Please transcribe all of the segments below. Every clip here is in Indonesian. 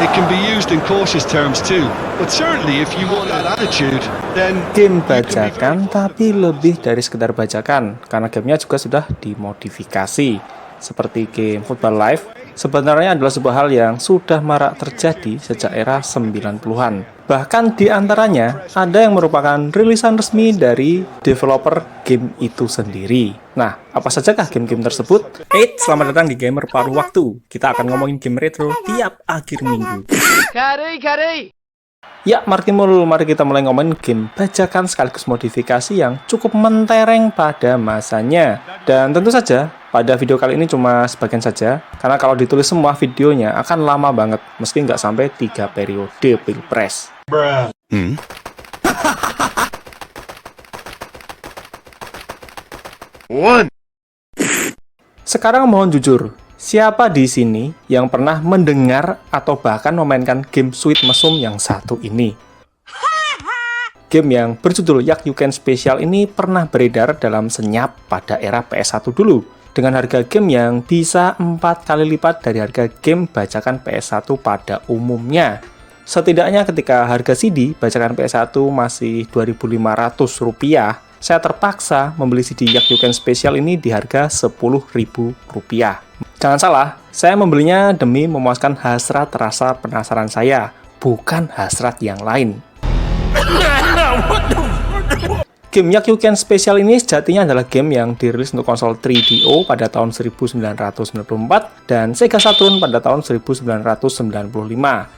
It can be used in cautious terms too, but certainly if you want that attitude, then Game bajakan tapi lebih dari sekedar bajakan, karena gamenya juga sudah dimodifikasi. Seperti game Football Live, sebenarnya adalah sebuah hal yang sudah marak terjadi sejak era 90-an. Bahkan di antaranya ada yang merupakan rilisan resmi dari developer game itu sendiri. Nah, apa sajakah game-game tersebut? Selamat datang di Gamer Paruh Waktu. Kita akan ngomongin game retro tiap akhir minggu. Kari. Ya, mari kita mulai ngomongin game bajakan sekaligus modifikasi yang cukup mentereng pada masanya. Dan tentu saja, pada video kali ini cuma sebagian saja, karena kalau ditulis semua videonya akan lama banget, meski nggak sampai 3 periode Pilpres. Sekarang mohon jujur, siapa di sini yang pernah mendengar atau bahkan memainkan game Sweet Mesum yang satu ini? Game yang berjudul Yakyuken Special ini pernah beredar dalam senyap pada era PS1 dulu, dengan harga game yang bisa 4 kali lipat dari harga game bajakan PS1 pada umumnya. Setidaknya ketika harga CD bajakan PS1 masih Rp2.500, saya terpaksa membeli CD Yakyuken Special ini di harga Rp10.000. Jangan salah, saya membelinya demi memuaskan hasrat rasa penasaran saya, bukan hasrat yang lain. Game Yakyuken Special ini sejatinya adalah game yang dirilis untuk konsol 3DO pada tahun 1994 dan Sega Saturn pada tahun 1995.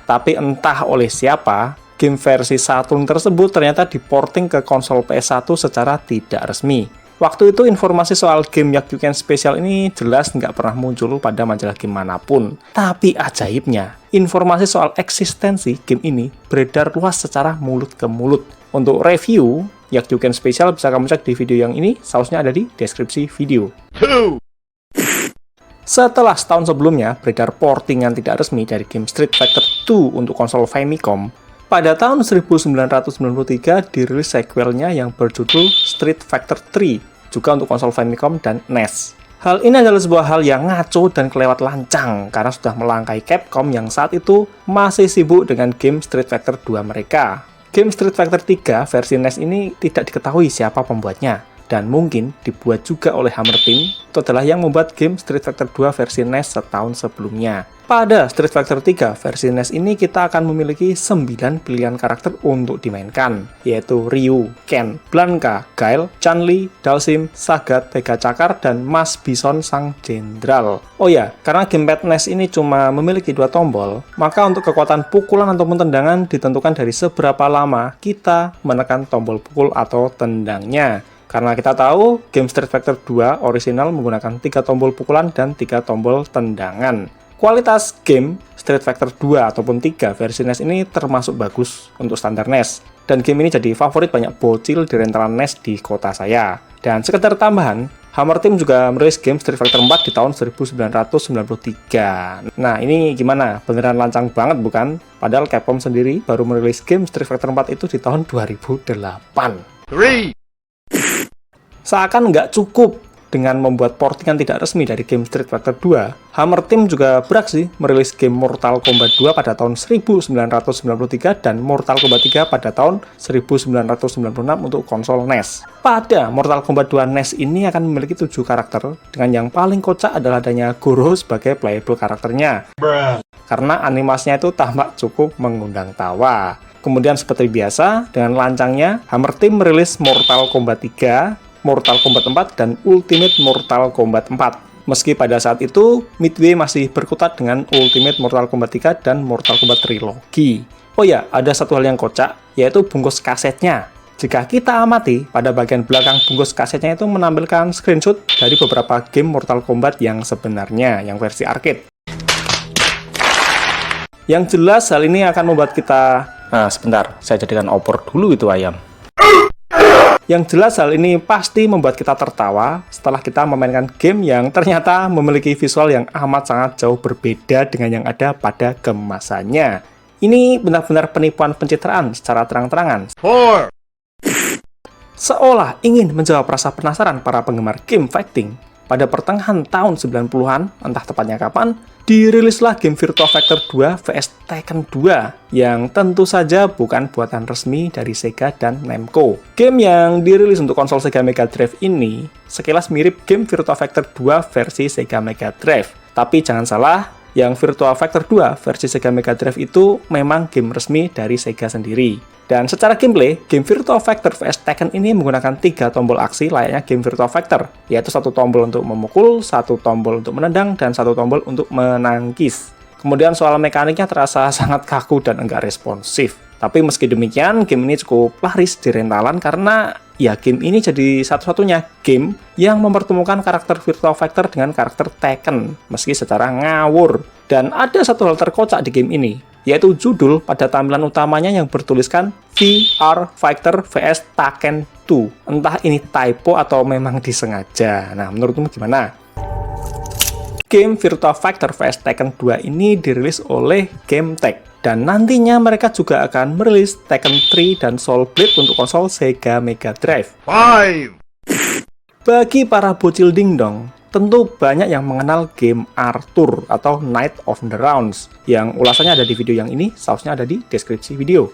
Tapi entah oleh siapa, game versi Saturn tersebut ternyata diporting ke konsol PS1 secara tidak resmi. Waktu itu informasi soal game Yakyuken Special ini jelas nggak pernah muncul pada majalah game manapun. Tapi ajaibnya, informasi soal eksistensi game ini beredar luas secara mulut ke mulut. Untuk review Yakyuken Special bisa kamu cek di video yang ini, sausnya ada di deskripsi video. Setelah setahun sebelumnya beredar portingan tidak resmi dari game Street Fighter 2 untuk konsol Famicom, pada tahun 1993 dirilis sequelnya yang berjudul Street Fighter 3, juga untuk konsol Famicom dan NES. Hal ini adalah sebuah hal yang ngaco dan kelewat lancang, karena sudah melangkai Capcom yang saat itu masih sibuk dengan game Street Fighter 2 mereka. Game Street Fighter 3 versi NES ini tidak diketahui siapa pembuatnya, dan mungkin dibuat juga oleh Hammer Team, itu adalah yang membuat game Street Fighter 2 versi NES setahun sebelumnya. Pada Street Fighter 3 versi NES ini kita akan memiliki 9 pilihan karakter untuk dimainkan, yaitu Ryu, Ken, Blanka, Guile, Chun-Li, Dhalsim, Sagat, Vega Cakar, dan Mas Bison sang jenderal. Oh ya, karena gamepad NES ini cuma memiliki 2 tombol, maka untuk kekuatan pukulan ataupun tendangan ditentukan dari seberapa lama kita menekan tombol pukul atau tendangnya. Karena kita tahu game Street Fighter 2 original menggunakan 3 tombol pukulan dan 3 tombol tendangan. Kualitas game Street Fighter 2 ataupun 3 versi NES ini termasuk bagus untuk standar NES. Dan game ini jadi favorit banyak bocil di rentalan NES di kota saya. Dan sekedar tambahan, Hammer Team juga merilis game Street Fighter 4 di tahun 1993. Nah, ini gimana? Beneran lancang banget bukan? Padahal Capcom sendiri baru merilis game Street Fighter 4 itu di tahun 2008. Seakan nggak cukup dengan membuat portingan tidak resmi dari game Street Fighter 2, Hammer Team juga beraksi merilis game Mortal Kombat 2 pada tahun 1993 dan Mortal Kombat 3 pada tahun 1996 untuk konsol NES. Pada Mortal Kombat 2 NES ini akan memiliki 7 karakter, dengan yang paling kocak adalah adanya Goro sebagai playable karakternya. Karena animasinya itu tampak cukup mengundang tawa. Kemudian seperti biasa, dengan lancangnya, Hammer Team merilis Mortal Kombat 3, Mortal Kombat 4, dan Ultimate Mortal Kombat 4. Meski pada saat itu, Midway masih berkutat dengan Ultimate Mortal Kombat 3 dan Mortal Kombat Trilogy. Oh ya, ada satu hal yang kocak, yaitu bungkus kasetnya. Jika kita amati, pada bagian belakang bungkus kasetnya itu menampilkan screenshot dari beberapa game Mortal Kombat yang sebenarnya, yang versi arcade. Yang jelas, hal ini akan membuat kita... Nah, sebentar, saya jadikan opor dulu itu ayam. Yang jelas hal ini pasti membuat kita tertawa setelah kita memainkan game yang ternyata memiliki visual yang amat sangat jauh berbeda dengan yang ada pada kemasannya. Ini benar-benar penipuan pencitraan secara terang-terangan. Seolah ingin menjawab rasa penasaran para penggemar game fighting, pada pertengahan tahun 90-an, entah tepatnya kapan, dirilislah game Virtua Fighter 2 vs Tekken 2 yang tentu saja bukan buatan resmi dari Sega dan Namco. Game yang dirilis untuk konsol Sega Mega Drive ini sekilas mirip game Virtua Fighter 2 versi Sega Mega Drive. Tapi jangan salah, yang Virtua Fighter 2 versi Sega Mega Drive itu memang game resmi dari Sega sendiri. Dan secara gameplay, game Virtua Fighter vs Tekken ini menggunakan 3 tombol aksi layaknya game Virtua Fighter, yaitu 1 tombol untuk memukul, 1 tombol untuk menendang, dan 1 tombol untuk menangkis. Kemudian soal mekaniknya terasa sangat kaku dan enggak responsif. Tapi meski demikian, game ini cukup laris di rentalan karena ya game ini jadi satu-satunya game yang mempertemukan karakter Virtua Fighter dengan karakter Tekken, meski secara ngawur. Dan ada satu hal terkocak di game ini, yaitu judul pada tampilan utamanya yang bertuliskan VR Fighter vs Tekken 2. Entah ini typo atau memang disengaja. Nah, menurutmu gimana? Game Virtua Fighter vs Tekken 2 ini dirilis oleh GameTek. Dan nantinya mereka juga akan merilis Tekken 3 dan Soul Blade untuk konsol Sega Mega Drive. 5. Bagi para bocil dingdong, tentu banyak yang mengenal game Arthur atau Knight of the Rounds, yang ulasannya ada di video yang ini, sausnya ada di deskripsi video.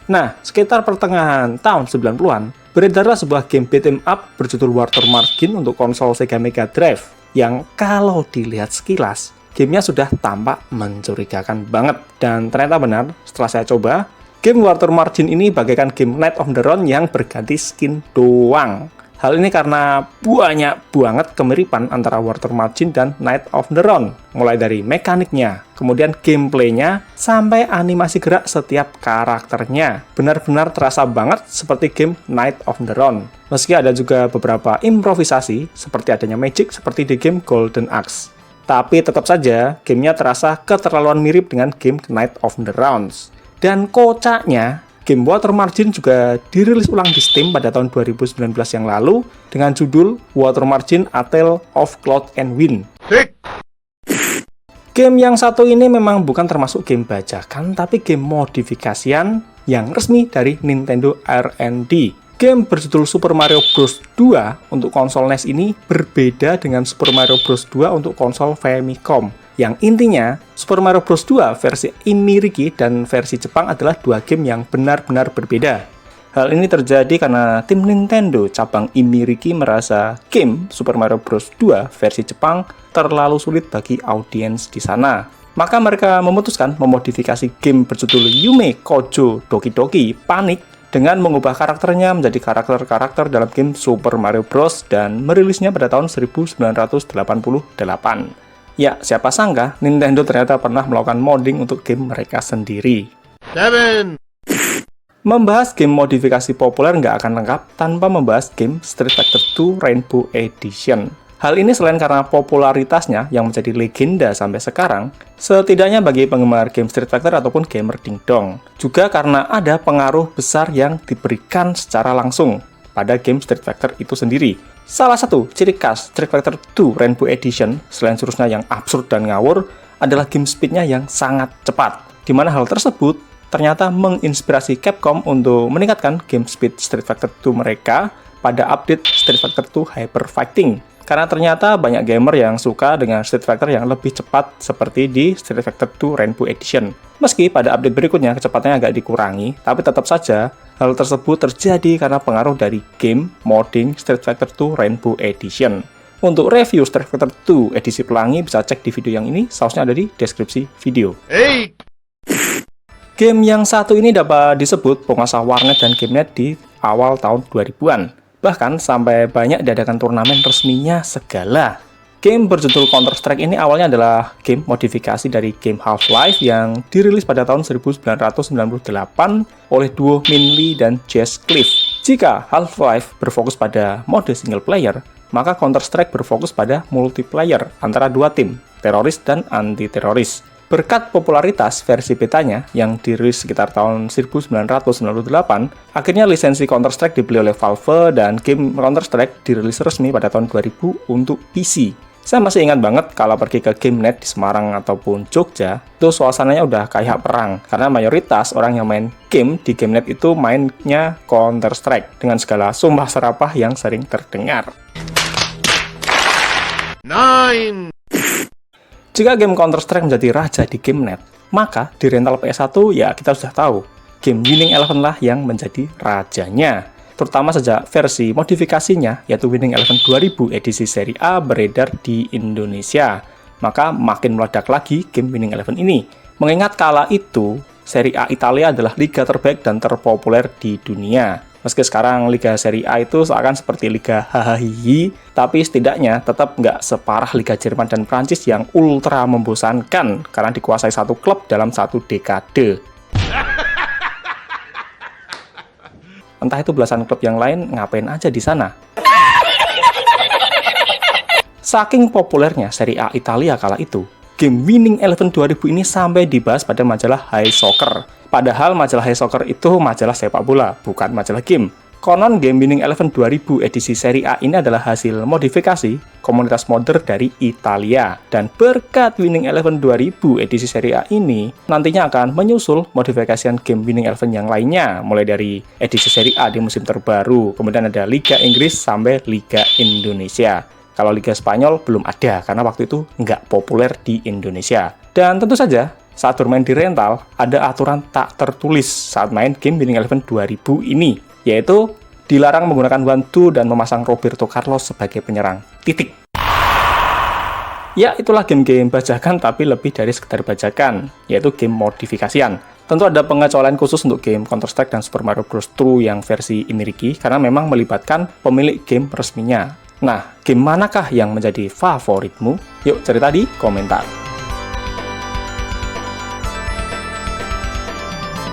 Nah, sekitar pertengahan tahun 90-an, beredarlah sebuah game beat'em up berjudul Water Margin untuk konsol Sega Mega Drive, yang kalau dilihat sekilas, gamenya sudah tampak mencurigakan banget. Dan ternyata benar, setelah saya coba, game Water Margin ini bagaikan game Knight of the Round yang berganti skin doang. Hal ini karena banyak banget kemiripan antara Water Margin dan Knight of the Round. Mulai dari mekaniknya, kemudian gameplaynya, sampai animasi gerak setiap karakternya. Benar-benar terasa banget seperti game Knight of the Round. Meski ada juga beberapa improvisasi, seperti adanya magic seperti di game Golden Axe. Tapi tetap saja, gamenya terasa keterlaluan mirip dengan game Knight of the Rounds. Dan kocaknya, game Water Margin juga dirilis ulang di Steam pada tahun 2019 yang lalu dengan judul Water Margin: A Tale of Cloud and Wind. Game yang satu ini memang bukan termasuk game bajakan, tapi game modifikasian yang resmi dari Nintendo R&D. Game berjudul Super Mario Bros. 2 untuk konsol NES ini berbeda dengan Super Mario Bros. 2 untuk konsol Famicom. Yang intinya, Super Mario Bros. 2 versi Imiriki dan versi Jepang adalah dua game yang benar-benar berbeda. Hal ini terjadi karena tim Nintendo cabang Imiriki merasa game Super Mario Bros. 2 versi Jepang terlalu sulit bagi audiens di sana. Maka mereka memutuskan memodifikasi game berjudul Yume Kojo Doki Doki Panic dengan mengubah karakternya menjadi karakter-karakter dalam game Super Mario Bros. Dan merilisnya pada tahun 1988. Ya, siapa sangka Nintendo ternyata pernah melakukan modding untuk game mereka sendiri. 7. Membahas game modifikasi populer nggak akan lengkap tanpa membahas game Street Fighter 2 Rainbow Edition. Hal ini selain karena popularitasnya yang menjadi legenda sampai sekarang, setidaknya bagi penggemar game Street Fighter ataupun gamer dingdong, juga karena ada pengaruh besar yang diberikan secara langsung pada game Street Fighter itu sendiri. Salah satu ciri khas Street Fighter 2 Rainbow Edition, selain jurusnya yang absurd dan ngawur, adalah game speednya yang sangat cepat, di mana hal tersebut ternyata menginspirasi Capcom untuk meningkatkan game speed Street Fighter 2 mereka pada update Street Fighter 2 Hyper Fighting. Karena ternyata banyak gamer yang suka dengan Street Fighter yang lebih cepat seperti di Street Fighter 2 Rainbow Edition. Meski pada update berikutnya kecepatannya agak dikurangi, tapi tetap saja hal tersebut terjadi karena pengaruh dari game modding Street Fighter 2 Rainbow Edition. Untuk review Street Fighter 2 edisi pelangi bisa cek di video yang ini, sausnya ada di deskripsi video. 8. Game yang satu ini dapat disebut penguasa warnet dan GameNet di awal tahun 2000-an. Bahkan sampai banyak diadakan turnamen resminya segala. Game berjudul Counter-Strike ini awalnya adalah game modifikasi dari game Half-Life yang dirilis pada tahun 1998 oleh duo Min Lee dan Jess Cliff. Jika Half-Life berfokus pada mode single player, maka Counter-Strike berfokus pada multiplayer antara dua tim, teroris dan anti-teroris. Berkat popularitas versi betanya yang dirilis sekitar tahun 1998, akhirnya lisensi Counter-Strike dibeli oleh Valve dan game Counter-Strike dirilis resmi pada tahun 2000 untuk PC. Saya masih ingat banget kalau pergi ke GameNet di Semarang ataupun Jogja, itu suasananya udah kayak perang, karena mayoritas orang yang main game di GameNet itu mainnya Counter-Strike dengan segala sumpah serapah yang sering terdengar. Jika game Counter-Strike menjadi raja di GameNet, maka di rental PS1 ya kita sudah tahu, game Winning Eleven lah yang menjadi rajanya. Terutama sejak versi modifikasinya, yaitu Winning Eleven 2000 edisi seri A beredar di Indonesia. Maka makin meledak lagi game Winning Eleven ini. Mengingat kala itu, seri A Italia adalah liga terbaik dan terpopuler di dunia. Meski sekarang Liga Serie A itu seakan seperti Liga Hahaha, tapi setidaknya tetap nggak separah Liga Jerman dan Prancis yang ultra membosankan karena dikuasai satu klub dalam satu dekade. Entah itu belasan klub yang lain ngapain aja di sana. Saking populernya Serie A Italia kala itu, game Winning Eleven 2000 ini sampai dibahas pada majalah High Soccer. Padahal majalah High Soccer itu majalah sepak bola, bukan majalah game. Konon game Winning Eleven 2000 edisi seri A ini adalah hasil modifikasi komunitas modder dari Italia. Dan berkat Winning Eleven 2000 edisi seri A ini, nantinya akan menyusul modifikasian game Winning Eleven yang lainnya, mulai dari edisi seri A di musim terbaru, kemudian ada Liga Inggris sampai Liga Indonesia. Kalau Liga Spanyol belum ada, karena waktu itu nggak populer di Indonesia. Dan tentu saja, saat bermain di rental, ada aturan tak tertulis saat main game Winning Eleven 2000 ini, yaitu dilarang menggunakan one-two dan memasang Roberto Carlos sebagai penyerang. Titik. Ya, itulah game-game bajakan, tapi lebih dari sekedar bajakan, yaitu game modifikasian. Tentu ada pengecualian khusus untuk game Counter-Strike dan Super Mario Bros. 2 yang versi Imiriki, karena memang melibatkan pemilik game resminya. Nah, game manakah yang menjadi favoritmu? Yuk cerita di komentar.